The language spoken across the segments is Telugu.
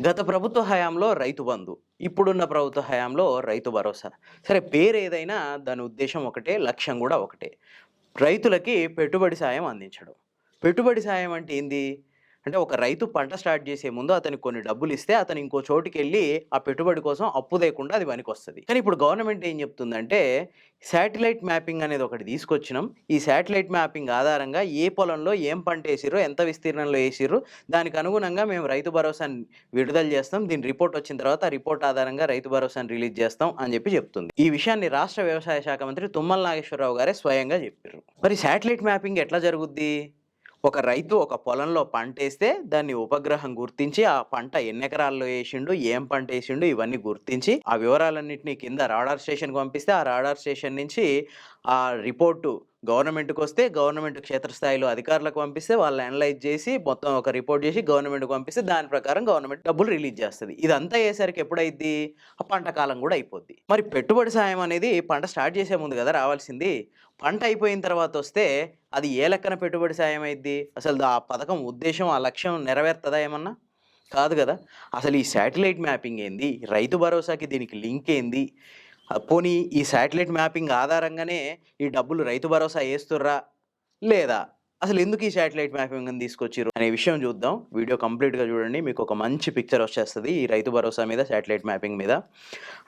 గత ప్రభుత్వ హయాంలో రైతు బంధు, ఇప్పుడున్న ప్రభుత్వ హయాంలో రైతు భరోసా. సరే పేరేదైనా దాని ఉద్దేశ్యం ఒకటే, లక్ష్యం గూడా ఒకటే. రైతులకి పెట్టుబడి సాయం అందించడం. పెట్టుబడి సాయం అంటే ఏంది? అంటే ఒక రైతు పంట స్టార్ట్ చేసే ముందు అతనికి కొన్ని డబ్బులిస్తే అతను ఇంకో చోటుకెళ్ళి ఆ పెట్టుబడి కోసం అప్పు లేకుండా అది పనికొస్తది. కానీ ఇప్పుడు గవర్నమెంట్ ఏం చెప్తుందంటే శాటిలైట్ మ్యాపింగ్ అనేది ఒకటి తీసుకొచ్చినాం. ఈ శాటిలైట్ మ్యాపింగ్ ఆధారంగా ఏ పొలంలో ఏం పంటేసిర్రో, ఎంత విస్తీర్ణంలో ఏసిర్రు, దానికి అనుగుణంగా మేము రైతు భరోసాని విడుదల చేస్తాం. దీని రిపోర్ట్ వచ్చిన తర్వాత ఆ రిపోర్ట్ ఆధారంగా రైతు భరోసాని రిలీజ్ చేస్తాం అని చెప్తుంది. ఈ విషయాన్ని రాష్ట్ర వ్యవసాయ శాఖ మంత్రి తుమ్మల నాగేశ్వరరావు గారే స్వయంగా చెప్పిర్రు. మరి శాటిలైట్ మ్యాపింగ్ ఎట్లా జరుగుద్ది? ఒక రైతు ఒక పొలంలో పంటేస్తే దాన్ని ఉపగ్రహం గుర్తించి ఆ పంట ఎన్ని ఎకరాల్లో ఏసిండు, ఏం పంట ఏసిండు ఇవన్నీ గుర్తించి ఆ వివరాలన్నింటినీ కింద రాడార్ స్టేషన్‌కి పంపిస్తే ఆ రాడార్ స్టేషన్ నుంచి ఆ రిపోర్టు గవర్నమెంట్‌కొస్తే గవర్నమెంట్ క్షేత్రస్థాయిలో అధికారులకు పంపిస్తే వాళ్ళు అనలైజ్ చేసి మొత్తం ఒక రిపోర్ట్ చేసి గవర్నమెంట్‌కి పంపిస్తే దాని ప్రకారం గవర్నమెంట్ డబ్బులు రిలీజ్ చేస్తది. ఇదంతా అయ్యేసరికి ఎప్పుడైద్ది? ఆ పంట కాలం కూడా అయిపోద్ది. మరి పెట్టుబడి సాయం అనేది పంట స్టార్ట్ చేసే ముందు కదా రావాల్సింది. పంట అయిపోయిన తర్వాత వస్తే అది ఏ లెక్కన పెట్టుబడి సాయం అయిద్ది? అసలు ఆ పథకం ఉద్దేశ్యం, ఆ లక్ష్యం నెరవేరుతదా ఏమన్నా? కాదు గదా! అసలు ఈ శాటిలైట్ మ్యాపింగ్ ఏంది? రైతు భరోసాకి దీనికి లింక్ ఏంది? పోనీ ఈ శాటిలైట్ మ్యాపింగ్ ఆధారంగానే ఈ డబ్బులు రైతు భరోసా ఏస్తుర్రా? లేదా? అసలెందుకు ఈ శాటిలైట్ మ్యాపింగ్‌ని తీసుకొచ్చిర్రు అనే విషయం చూద్దాం. వీడియో కంప్లీట్‌గా చూడండి. మీకు ఒక మంచి పిక్చర్ వచ్చేస్తది ఈ రైతు భరోసా మీద, శాటిలైట్ మ్యాపింగ్ మీద.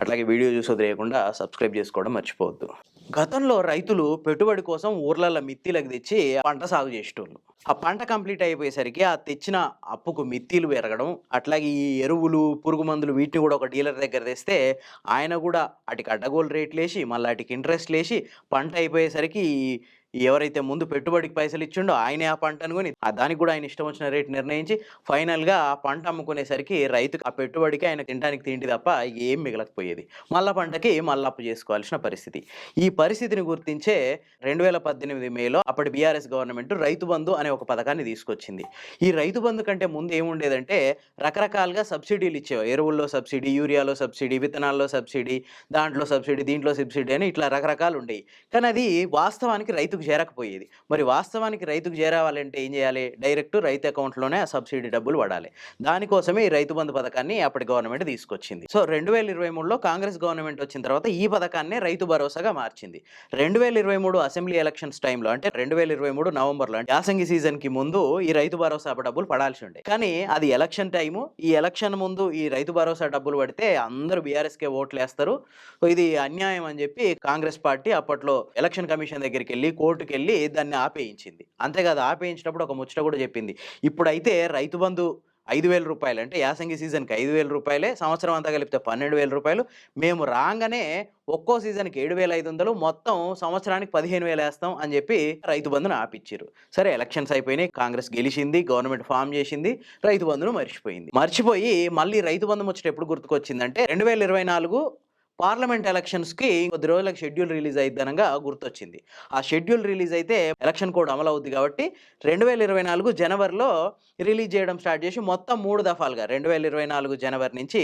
అట్లాగే వీడియో చూసి వదిలేయకుండా సబ్స్క్రైబ్ చేసుకోవడం మర్చిపోవద్దు. గతంలో రైతులు పెట్టుబడి కోసం ఊర్లల్ల మిత్తిలకు తెచ్చి పంట సాగు చేసేటోళ్ళు. ఆ పంట కంప్లీట్ అయిపోయేసరికి ఆ తెచ్చిన అప్పుకు మిత్తిలు పెరగడం, అట్లాగే ఈ ఎరువులు, పురుగు మందులు వీటిని కూడా ఒక డీలర్ దగ్గర తెస్తే ఆయన కూడా ఆటికి అడ్డగోలు రేట్లేసి, మళ్ళీ ఆటికి ఇంట్రెస్ట్‌లేసి పంట అయిపోయేసరికి ఎవరైతే ముందు పెట్టుబడికి పైసలు ఇచ్చిండో ఆయనే ఆ పంటను కొని దానికి కూడా ఆయన ఇష్టం వచ్చిన రేట్ నిర్ణయించి ఫైనల్‌గా ఆ పంట అమ్ముకునేసరికి రైతుకి ఆ పెట్టుబడికి ఆయన తినడానికి తిండి తప్ప ఏం మిగలకపోయేది. మళ్ళా పంటకి మళ్ళా అప్పు చేసుకోవాల్సిన పరిస్థితి. ఈ పరిస్థితిని గుర్తించే 2018 మేలో అప్పటి బీఆర్ఎస్ గవర్నమెంట్ రైతు బంధు అనే ఒక పథకాన్ని తీసుకొచ్చింది. ఈ రైతు బంధు కంటే ముందు ఏముండేదంటే రకరకాలుగా సబ్సిడీలు ఇచ్చేవారు. ఎరువుల్లో సబ్సిడీ, యూరియాలో సబ్సిడీ, విత్తనాల్లో సబ్సిడీ, దాంట్లో సబ్సిడీ, దీంట్లో సబ్సిడీ అని ఇట్లా రకరకాలు ఉండేవి. కానీ అది వాస్తవానికి రైతుకు చేరకపోయేది. మరి వాస్తవానికి రైతుకు చేరావాలంటే ఏం చేయాలి? డైరెక్ట్ రైతు అకౌంట్‌లోనే ఆ సబ్సిడీ డబ్బులు పడాలి. దానికోసమే ఈ రైతు బంధు పథకాన్ని అప్పటి గవర్నమెంట్ తీసుకొచ్చింది. సో 2023లో కాంగ్రెస్ గవర్నమెంట్ వచ్చిన తర్వాత ఈ పథకాన్నే రైతు భరోసాగా మార్చింది. 2023 అసెంబ్లీ ఎలక్షన్స్ టైంలో అంటే 2023 నవంబర్‌లో అంటే యాసంగి సీజన్‌కి ముందు ఈ రైతు భరోసా డబ్బులు పడాల్సి ఉండే. కానీ అది ఎలక్షన్ టైము. ఈ ఎలక్షన్ ముందు ఈ రైతు భరోసా డబ్బులు పడితే అందరూ బీఆర్ఎస్‌కే ఓట్లేస్తారు. ఇది అన్యాయం అని చెప్పి కాంగ్రెస్ పార్టీ అప్పట్లో ఎలక్షన్ కమిషన్ దగ్గరికెళ్ళి కోర్టుకెళ్ళి దాన్ని ఆపేయించింది. అంతేకాదు ఆపేయించినప్పుడు ఒక ముచ్చట కూడా చెప్పింది. ఇప్పుడైతే రైతు బంధు రూ. 5,000 అంటే యాసంగి సీజన్‌కి రూ. 5,000 సంవత్సరం అంతా కలిపితే రూ. 12,000 మేము రాంగానే ఒక్కో సీజన్‌కి 7,500 మొత్తం సంవత్సరానికి 15,000 ఏస్తాం అని చెప్పి రైతు బంధును ఆపిచ్చిర్రు. సరే ఎలక్షన్స్ అయిపోయినాయి. కాంగ్రెస్ గెలిచింది. గవర్నమెంట్ ఫార్మ్ చేసింది. రైతు బంధును మర్చిపోయింది. మర్చిపోయి మళ్ళీ రైతు బంధు ముచ్చట ఎప్పుడు గుర్తుకొచ్చిందంటే 2024 పార్లమెంట్ ఎలక్షన్స్‌కి కొద్ది రోజులకి షెడ్యూల్ రిలీజ్ అయిద్దనంగా గుర్తొచ్చింది. ఆ షెడ్యూల్ రిలీజ్ అయితే ఎలక్షన్ కోడ్ అమలవుద్ది కాబట్టి 2024 జనవరిలో రిలీజ్ చేయడం స్టార్ట్ చేసి మొత్తం 3 దఫాలుగా 2024 జనవరి నుంచి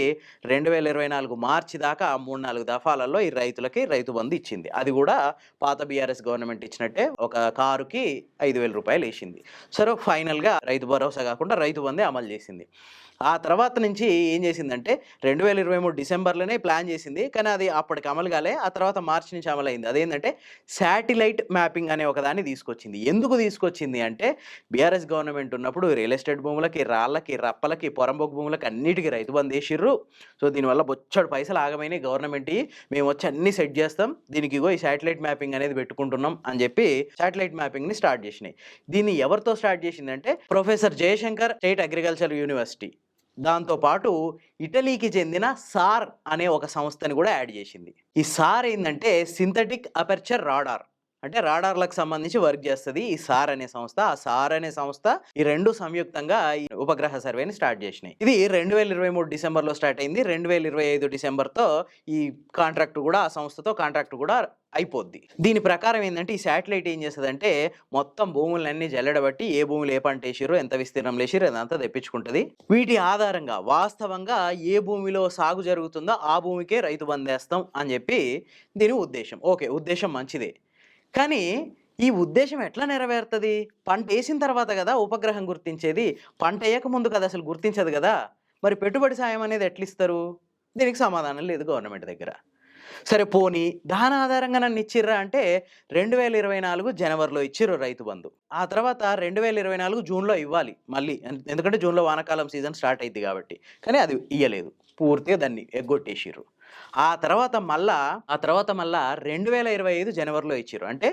2024 మార్చి దాకా 3, 4 దఫాలలో ఈ రైతులకి రైతు బంధు ఇచ్చింది. అది కూడా పాత బీఆర్ఎస్ గవర్నమెంట్ ఇచ్చినట్టే ఒక కారుకి రూ. 5,000 ఏసింది. సరే ఫైనల్‌గా రైతు భరోసా కాకుండా రైతు బందే అమలు చేసింది. ఆ తర్వాత నుంచి ఏం చేసిందంటే 2023 డిసెంబర్‌లోనే ప్లాన్ చేసింది. కానీ అది అప్పటికి అమలు కాలే. ఆ తర్వాత మార్చి నుంచి అమలైంది. అదేంటంటే శాటిలైట్ మ్యాపింగ్ అనే ఒకదాన్ని తీసుకొచ్చింది. ఎందుకు తీసుకొచ్చింది అంటే బీఆర్ఎస్ గవర్నమెంట్ ఉన్నప్పుడు రియల్ ఎస్టేట్ భూములకి, రాళ్ళకి, రప్పలకి, పొరంబోకు భూములకి అన్నిటికి రైతు బంధు ఏసిర్రు. సో దీనివల్ల బొచ్చెడు పైసలు ఆగమైనాయి గవర్నమెంట్‌యి. మేము వచ్చి అన్నీ సెట్ చేస్తాం. దీనికి ఇగో ఈ శాటిలైట్ మ్యాపింగ్ అనేది పెట్టుకుంటున్నాం అని చెప్పి శాటిలైట్ మ్యాపింగ్‌ని స్టార్ట్ చేసినాయి. దీన్ని ఎవరితో స్టార్ట్ చేసిందంటే professor Jayashankar state agriculture university. దాంతో పాటు ఇటలీకి చెందిన సార్ అనే ఒక సంస్థని కూడా యాడ్ చేసింది. ఈ సార్ ఏందంటే సింథటిక్ అపర్చర్ రాడార్. అంటే రాడార్‌లకు సంబంధించి వర్క్ చేస్తది ఈ సార్ అనే సంస్థ. ఆ సార్ అనే సంస్థ ఈ 2 సంయుక్తంగా ఈ ఉపగ్రహ సర్వేని స్టార్ట్ చేసినాయి. ఇది 2023 డిసెంబర్‌లో స్టార్ట్ అయింది. 2025 డిసెంబర్‌తో ఈ కాంట్రాక్ట్ కూడా ఆ సంస్థతో కాంట్రాక్ట్ కూడా అయిపోద్ది. దీని ప్రకారం ఏందంటే ఈ శాటిలైట్ ఏం చేస్తదంటే మొత్తం భూములన్నీ జల్లెడబట్టి ఏ భూమిలో ఏ పంట ఏసిర్రో, ఎంత విస్తీర్ణంలో ఏసిర్రో అదంతా తెప్పించుకుంటది. వీటి ఆధారంగా వాస్తవంగా ఏ భూమిలో సాగు జరుగుతుందో ఆ భూమికే రైతు బందేస్తాం అని చెప్పి దీని ఉద్దేశ్యం. ఓకే. ఉద్దేశ్యం మంచిదే. కానీ ఈ ఉద్దేశ్యం ఎట్లా నెరవేరుతది? పంటేసిన తర్వాత గదా ఉపగ్రహం గుర్తించేది. పంటేయక ముందు కదా అసలు గుర్తించదు గదా! మరి పెట్టుబడి సాయం అనేది ఎట్లా ఇస్తారు? దీనికి సమాధానం లేదు గవర్నమెంట్ దగ్గర. సరే పోనీ దాని ఆధారంగా నన్ను ఇచ్చిర్రా అంటే 2024 జనవరిలో ఇచ్చిర్రు రైతు బంధు. ఆ తర్వాత 2024 జూన్‌లో ఇవ్వాలి మళ్ళీ. ఎందుకంటే జూన్‌లో వానాకాలం సీజన్ స్టార్ట్ అయిద్ది కాబట్టి. కానీ అది ఇయ్యలేదు. పూర్తిగా దాన్ని ఎగ్గొట్టేసిర్రు. ఆ తర్వాత మళ్ళా 2025 జనవరిలో ఇచ్చిర్రు. అంటే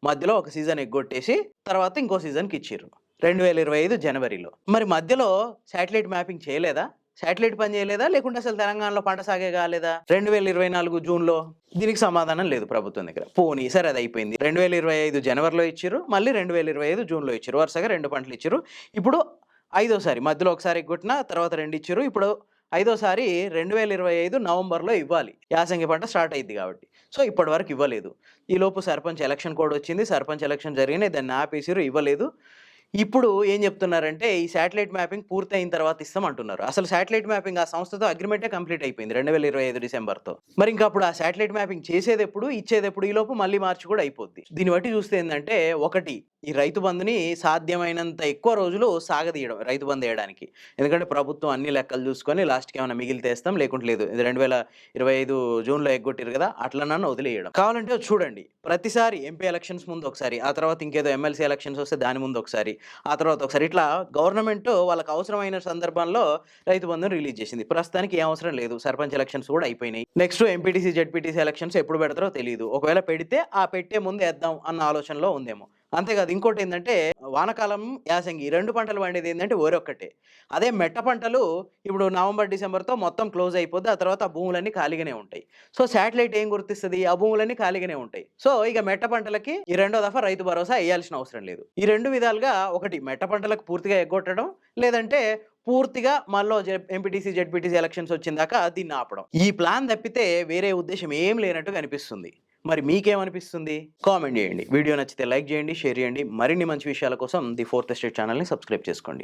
మధ్యలో ఒక సీజన్ ఎగ్గొట్టేసి తర్వాత ఇంకో సీజన్‌కి ఇచ్చిర్రు. 2025 జనవరిలో. మరి మధ్యలో శాటిలైట్ మ్యాపింగ్ చేయలేదా? శాటిలైట్ పని చేయలేదా? లేకుంటే అసలు తెలంగాణలో పంట సాగే కాలేదా? 2024 జూన్‌లో? దీనికి సమాధానం లేదు ప్రభుత్వం దగ్గర. పోనీ సరే అది అయిపోయింది. 2025 జనవరిలో ఇచ్చిర్రు. మళ్ళీ 2025 జూన్‌లో ఇచ్చిర్రు. వరుసగా 2 పంటలు ఇచ్చిర్రు. ఇప్పుడు ఐదోసారి మధ్యలో ఒకసారి ఎగ్గొట్టిన తర్వాత 2 ఇచ్చిర్రు. ఇప్పుడు ఐదోసారి 2025 నవంబర్‌లో ఇవ్వాలి. యాసంగి పంట స్టార్ట్ అయిద్ది కాబట్టి. సో ఇప్పటివరకు ఇవ్వలేదు. ఈలోపు సర్పంచ్ ఎలక్షన్ కోడ్ వచ్చింది. సర్పంచ్ ఎలక్షన్ జరిగినాయి. దాన్ని ఆపేసిర్రు. ఇవ్వలేదు. ఇప్పుడు ఏం చెప్తున్నారంటే ఈ శాటిలైట్ మ్యాపింగ్ పూర్తయిన తర్వాత ఇస్తామంటున్నారు. అసలు శాటిలైట్ మ్యాపింగ్ ఆ సంస్థతో అగ్రీమెంటే కంప్లీట్ అయిపోయింది 2025 డిసెంబర్‌తో. మరి ఇంకా అప్పుడు ఆ శాటిలైట్ మ్యాపింగ్ చేసేదెప్పుడు? ఇచ్చేదెప్పుడు? ఈలోపు మళ్ళీ మార్చి కూడా అయిపోద్ది. దీన్ని బట్టి చూస్తే ఏందంటే ఒకటి ఈ రైతు బంధుని సాధ్యమైనంత ఎక్కువ రోజులు సాగదీయడం రైతు బంధు ఎయడానికి. ఎందుకంటే ప్రభుత్వం అన్ని లెక్కలు చూసుకొని లాస్ట్‌కి ఏమైనా మిగిలితే ఇస్తాం లేకుంటే లేదు. ఇది 2025 జూన్‌లో ఎగ్గొట్టిర్రు కదా! అట్లనన్నా వదిలేయడం. కావాలంటే చూడండి ప్రతిసారి ఎంపీ ఎలక్షన్స్ ముందు ఒకసారి, ఆ తర్వాత ఇంకేదో ఎమ్మెల్సీ ఎలక్షన్స్ వస్తే దాని ముందు ఒకసారి, ఆ తర్వాత ఒకసారి ఇట్లా గవర్నమెంట్ వాళ్ళకి అవసరమైన సందర్భంలో రైతు బంధుని రిలీజ్ చేసింది. ప్రస్తుతానికి ఏం అవసరం లేదు. సర్పంచ్ ఎలక్షన్స్ కూడా అయిపోయినాయి. నెక్స్ట్ ఎంపీటీసీ, జెడ్పీటీసీ ఎలక్షన్స్ ఎప్పుడు పెడతారో తెలీదు. ఒకవేళ పెడితే ఆ పెట్టే ముందు ఏద్దాం అన్న ఆలోచనలో ఉందేమో. అంతేకాదు ఇంకోటేందంటే వానాకాలం, యాసంగి 2 పంటలు పండేది ఏందంటే వరొక్కటే. అదే మెట్ట పంటలు ఇప్పుడు నవంబర్, డిసెంబర్‌తో మొత్తం క్లోజ్ అయిపోద్ది. ఆ తర్వాత ఆ భూములన్నీ ఖాళీగానే ఉంటాయి. సో శాటిలైట్ ఏం గుర్తిస్తది? ఆ భూములన్నీ ఖాళీగానే ఉంటాయి. సో ఇక మెట్ట పంటలకి ఈ రెండో దఫా రైతు భరోసా ఎయ్యాల్సిన అవసరం లేదు. ఈ 2 విధాలుగా ఒకటి మెట్ట పంటలకు పూర్తిగా ఎగ్గొట్టడం, లేదంటే పూర్తిగా మళ్ళీ ఎంపీటీసీ, జెడ్పీటీసీ ఎలక్షన్స్ వచ్చిందాకా దీన్ని ఆపడం. ఈ ప్లాన్ తప్పితే వేరే ఉద్దేశ్యం ఏం లేనట్టు కనిపిస్తుంది. మరి మీకేమనిపిస్తుంది? కామెంట్ చేయండి. వీడియో నచ్చితే లైక్ చేయండి, షేర్ చేయండి. మరిన్ని మంచి విషయాల కోసం ది ఫోర్త్ ఎస్టేట్ ఛానల్‌ని సబ్స్క్రైబ్ చేసుకోండి.